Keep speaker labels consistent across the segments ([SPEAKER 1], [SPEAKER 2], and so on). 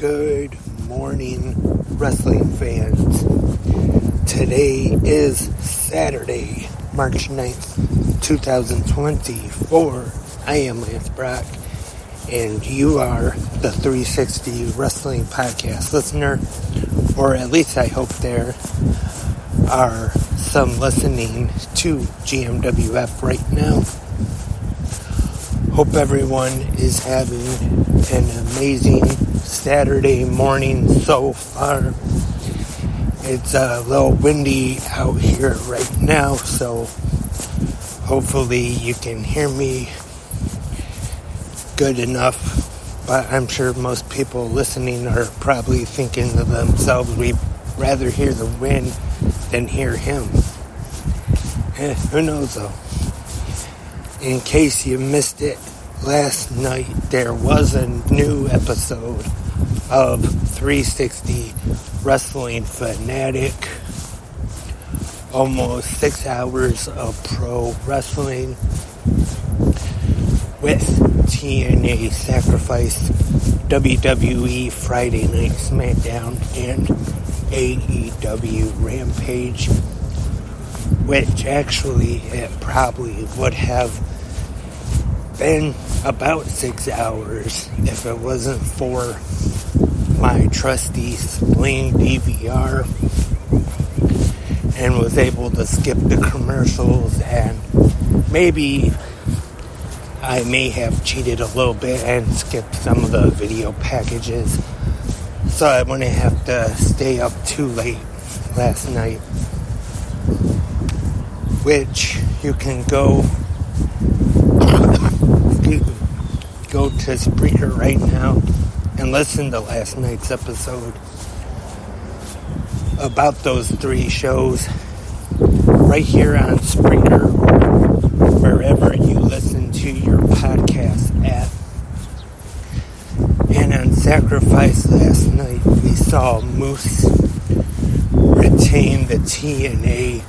[SPEAKER 1] Good morning, wrestling fans. Today is Saturday, March 9th, 2024. I am Lance Brock, and you are the 360 Wrestling Podcast listener, or at least I hope there are some listening to GMWF right now. Hope everyone is having an amazing Saturday morning so far. It's a little windy out here right now, so hopefully you can hear me good enough. But I'm sure most people listening are probably thinking to themselves, we'd rather hear the wind than hear him. Who knows though? In case you missed it, last night there was a new episode of 360 Wrestling Fanatic. Almost 6 hours of pro wrestling with TNA Sacrifice, WWE Friday Night SmackDown, and AEW Rampage, which actually it probably would have been about 6 hours if it wasn't for my trusty Sling DVR, and was able to skip the commercials, and maybe I may have cheated a little bit and skipped some of the video packages, so I wouldn't have to stay up too late last night, which you can go to Spreaker right now and listen to last night's episode about those 3 shows right here on Spreaker or wherever you listen to your podcast at. And on Sacrifice last night, we saw Moose retain the TNA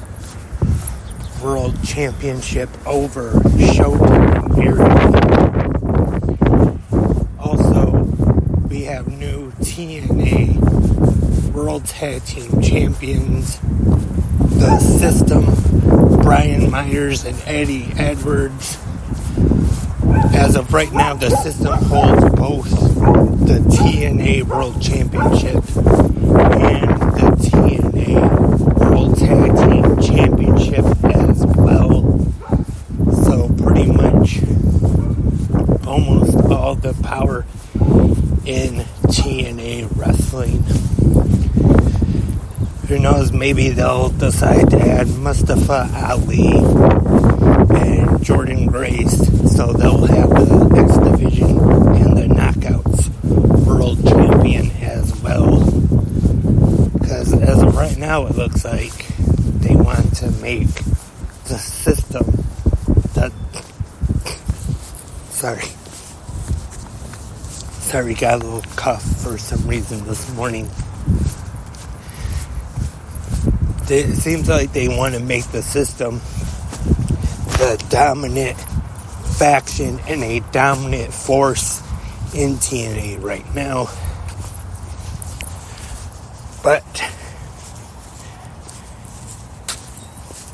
[SPEAKER 1] World Championship over Shota and Miro. Also, we have new TNA World Tag Team Champions, The System, Brian Myers and Eddie Edwards. As of right now, The System holds both the TNA World Championship and the TNA World Tag Team Championship as well. So pretty much almost all the power in TNA wrestling. Who knows, maybe they'll decide to add Mustafa Ali and Jordan Grace, so they'll have the X Division and the Knockouts World Champion as well. Because as of right now, it looks like they want to make the System Sorry, got a little cough for some reason this morning. It seems like they want to make the System the dominant faction and a dominant force in TNA right now. But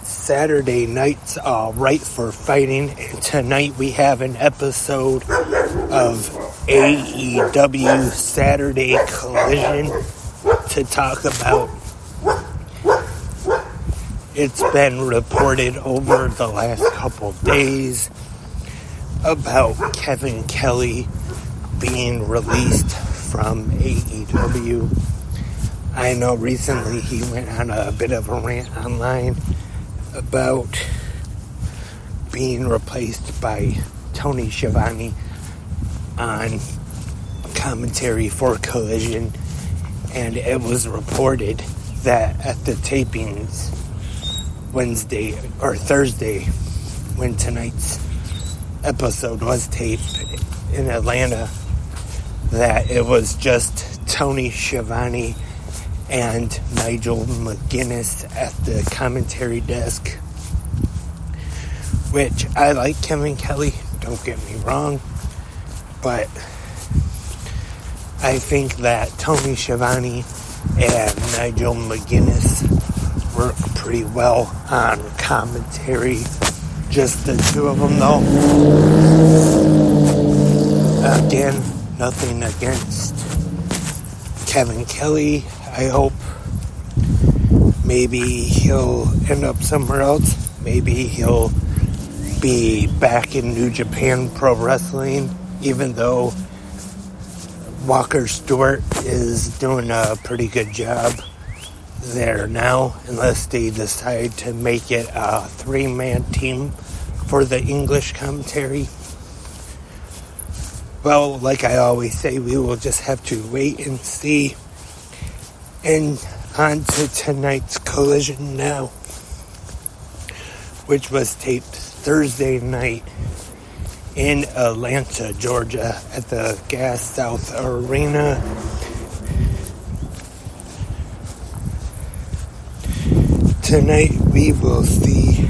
[SPEAKER 1] Saturday night's all right for fighting, and tonight we have an episode of AEW Saturday Collision to talk about. It's been reported over the last couple days about Kevin Kelly being released from AEW. I know recently he went on a bit of a rant online about being replaced by Tony Schiavone on commentary for Collision, and it was reported that at the tapings Wednesday or Thursday, when tonight's episode was taped in Atlanta, that it was just Tony Schiavone and Nigel McGuinness at the commentary desk, which I like Kevin Kelly, don't get me wrong, but I think that Tony Schiavone and Nigel McGuinness work pretty well on commentary. Just the two of them, though. Again, nothing against Kevin Kelly. I hope maybe he'll end up somewhere else. Maybe he'll be back in New Japan Pro Wrestling, even though Walker Stewart is doing a pretty good job there now, unless they decide to make it a 3-man team for the English commentary. Well, like I always say, we will just have to wait and see. And on to tonight's Collision Now, which was taped Thursday night in Atlanta, Georgia, at the Gas South Arena. Tonight we will see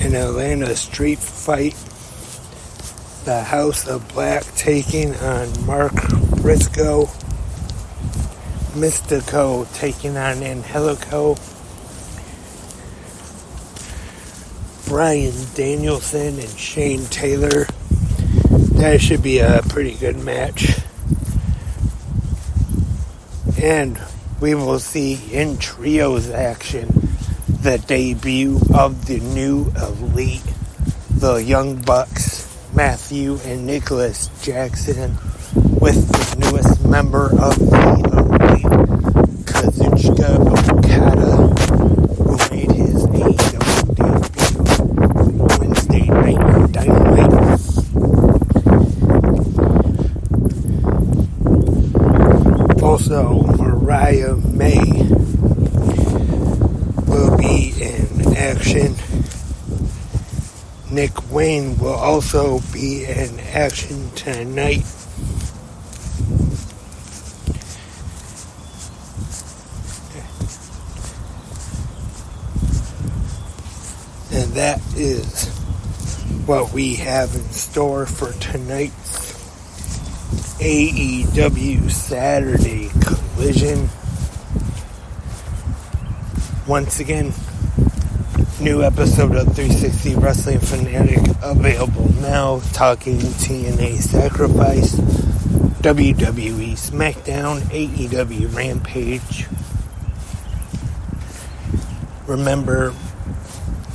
[SPEAKER 1] an Atlanta street fight. The House of Black taking on Mark Briscoe. Mystico taking on Angelico. Bryan Danielson and Shane Taylor. That should be a pretty good match. And we will see in trios action the debut of the new Elite, the Young Bucks, Matthew and Nicholas Jackson, with the newest member of the Elite, Kazuchika Okada, who made his AEW debut Wednesday night on Dynamite. Also, Mariah May will be in action. Nick Wayne will also be in action tonight. And that is what we have in store for tonight's AEW Saturday Collision. Once again, new episode of 360 Wrestling Fanatic available now, talking TNA Sacrifice, WWE SmackDown, AEW Rampage. Remember,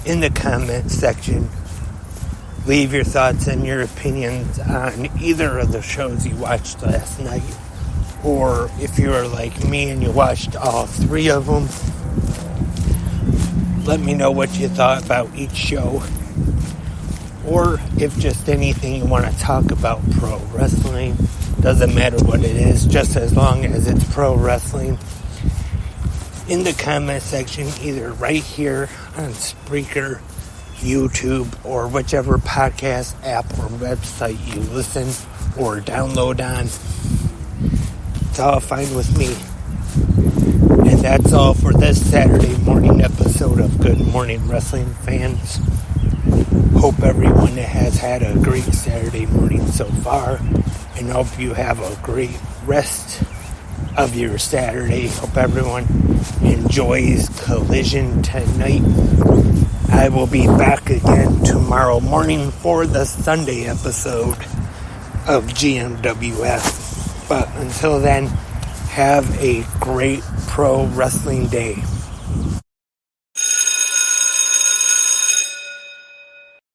[SPEAKER 1] in the comment section, leave your thoughts and your opinions on either of the shows you watched last night. Or if you are like me and you watched all 3 of them, let me know what you thought about each show. Or if just anything you want to talk about pro wrestling. Doesn't matter what it is, just as long as it's pro wrestling. In the comment section, either right here on Spreaker, YouTube, or whichever podcast app or website you listen or download on. It's all fine with me. And that's all for this Saturday morning episode of Good Morning Wrestling Fans. Hope everyone has had a great Saturday morning so far, and hope you have a great rest of your Saturday. Hope everyone enjoys Collision tonight. I will be back again tomorrow morning for the Sunday episode of GMWF. But until then, have a great pro wrestling day.